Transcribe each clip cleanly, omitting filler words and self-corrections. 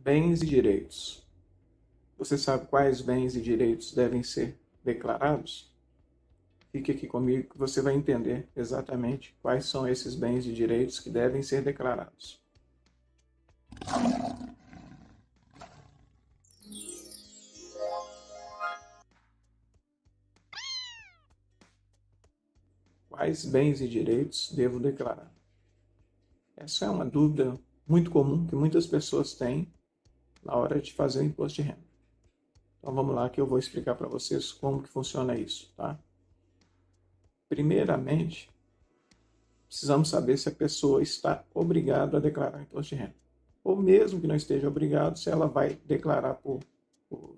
Bens e direitos. Você sabe quais bens e direitos devem ser declarados? Fique aqui comigo que você vai entender exatamente quais são esses bens e direitos que devem ser declarados. Quais bens e direitos devo declarar? Essa é uma dúvida muito comum que muitas pessoas têm na hora de fazer o imposto de renda. Então vamos lá que eu vou explicar para vocês como que funciona isso, tá? Primeiramente, precisamos saber se a pessoa está obrigada a declarar o imposto de renda. Ou mesmo que não esteja obrigado, se ela vai declarar por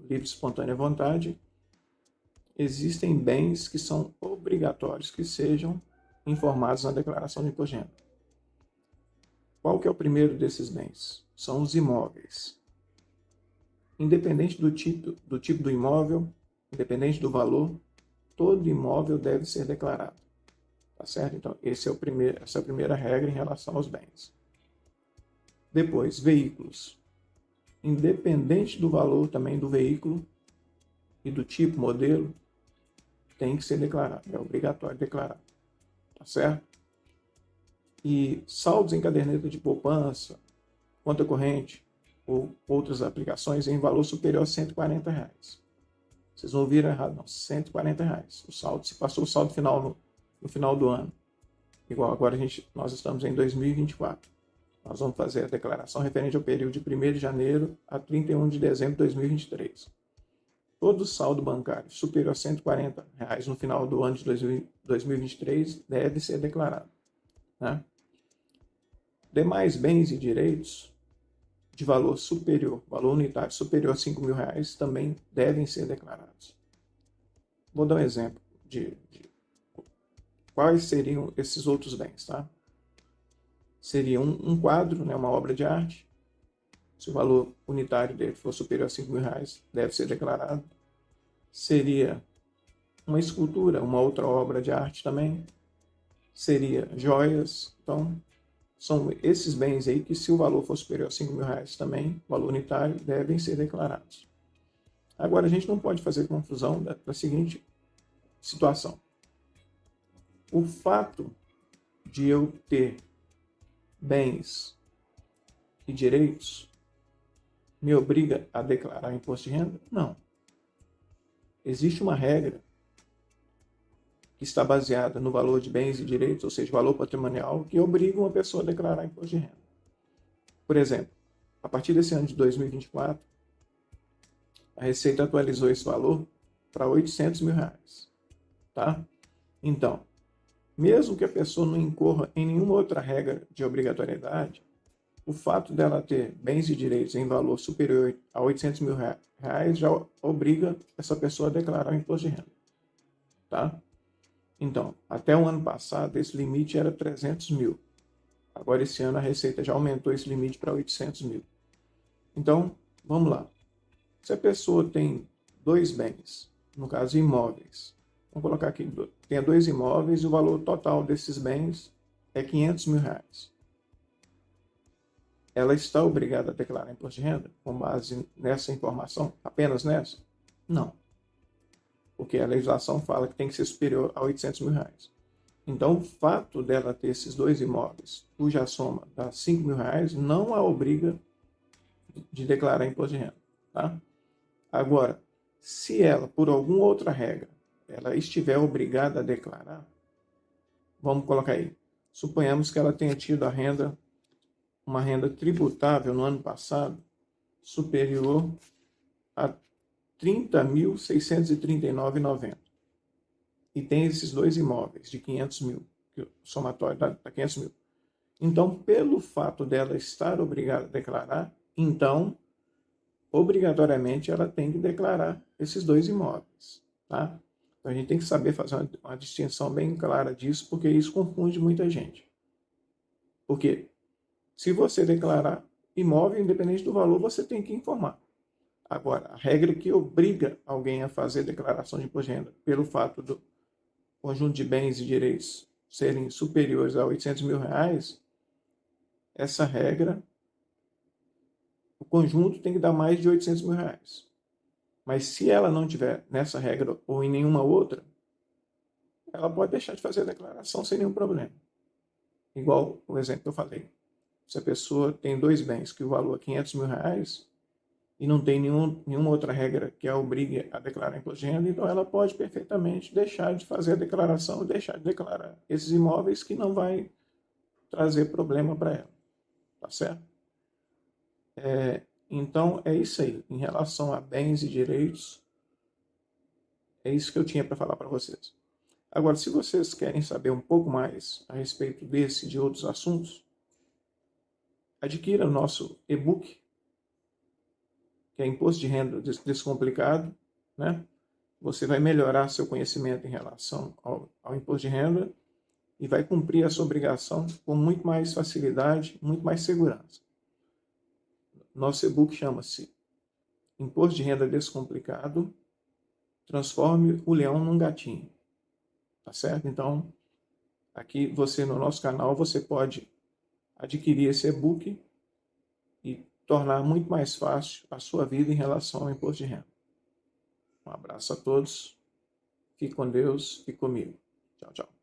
livre e espontânea vontade, existem bens que são obrigatórios que sejam informados na declaração de imposto de renda. Qual que é o primeiro desses bens? São os imóveis. Independente do tipo do imóvel, independente do valor, todo imóvel deve ser declarado. Tá certo? Então, essa é a primeira regra em relação aos bens. Depois, veículos. Independente do valor também do veículo e do tipo, modelo, tem que ser declarado. É obrigatório declarar. Tá certo? E saldos em caderneta de poupança, conta corrente ou outras aplicações em valor superior a R$ 140. Vocês não ouviram errado, não. R$ 140. O saldo, se passou o saldo final no final do ano. Igual agora nós estamos em 2024. Nós vamos fazer a declaração referente ao período de 1º de janeiro a 31 de dezembro de 2023. Todo saldo bancário superior a R$ 140 no final do ano de 2023 deve ser declarado. Né? Demais bens e direitos de valor superior, valor unitário superior a R$ 5.000 também devem ser declarados. Vou dar um exemplo de quais seriam esses outros bens, tá? Seria um quadro, né, uma obra de arte. Se o valor unitário dele for superior a R$ 5.000, deve ser declarado. Seria uma escultura, uma outra obra de arte também. Seria joias. Então, são esses bens aí que, se o valor for superior a R$ 5.000 também, valor unitário, devem ser declarados. Agora, a gente não pode fazer confusão da seguinte situação. O fato de eu ter bens e direitos me obriga a declarar imposto de renda? Não. Existe uma regra que está baseada no valor de bens e direitos, ou seja, valor patrimonial, que obriga uma pessoa a declarar imposto de renda. Por exemplo, a partir desse ano de 2024, a Receita atualizou esse valor para R$ 800.000. Tá? Então, mesmo que a pessoa não incorra em nenhuma outra regra de obrigatoriedade, o fato dela ter bens e direitos em valor superior a R$ 800.000 já obriga essa pessoa a declarar o imposto de renda. Tá? Então, até o ano passado, esse limite era 300 mil. Agora, esse ano, a Receita já aumentou esse limite para 800 mil. Então, vamos lá. Se a pessoa tem dois bens, no caso imóveis, vamos colocar aqui, tem dois imóveis e o valor total desses bens é R$ 500.000. Ela está obrigada a declarar imposto de renda com base nessa informação? Apenas nessa? Não. Porque a legislação fala que tem que ser superior a R$ 800.000. Então, o fato dela ter esses dois imóveis, cuja soma dá R$ 5.000, não a obriga de declarar imposto de renda. Tá? Agora, se ela, por alguma outra regra, ela estiver obrigada a declarar, vamos colocar aí, suponhamos que ela tenha tido uma renda tributável no ano passado superior a R$ 30.639,90 e tem esses dois imóveis de 500 mil, que o somatório dá 500 mil. Então, pelo fato dela estar obrigada a declarar, então, obrigatoriamente, ela tem que declarar esses dois imóveis. Tá? Então, a gente tem que saber fazer uma distinção bem clara disso, porque isso confunde muita gente. Porque se você declarar imóvel, independente do valor, você tem que informar. Agora, a regra que obriga alguém a fazer declaração de imposto de renda pelo fato do conjunto de bens e direitos serem superiores a R$ 800.000, essa regra, conjunto tem que dar mais de R$800 mil. Mas se ela não tiver nessa regra ou em nenhuma outra, ela pode deixar de fazer a declaração sem nenhum problema. Igual o exemplo que eu falei. Se a pessoa tem 2 bens que o valor é R$500 mil e não tem nenhuma outra regra que a obrigue a declarar imposto de renda, então ela pode perfeitamente deixar de fazer a declaração e deixar de declarar esses imóveis que não vai trazer problema para ela. Tá certo? Então, é isso aí. Em relação a bens e direitos, é isso que eu tinha para falar para vocês. Agora, se vocês querem saber um pouco mais a respeito desse e de outros assuntos, adquira o nosso e-book, que é Imposto de Renda Descomplicado, né? Você vai melhorar seu conhecimento em relação ao imposto de renda e vai cumprir a sua obrigação com muito mais facilidade, muito mais segurança. Nosso e-book chama-se Imposto de Renda Descomplicado, Transforme o Leão num Gatinho. Tá certo? Então, aqui no nosso canal, você pode adquirir esse e-book e tornar muito mais fácil a sua vida em relação ao imposto de renda. Um abraço a todos. Fique com Deus e comigo. Tchau, tchau.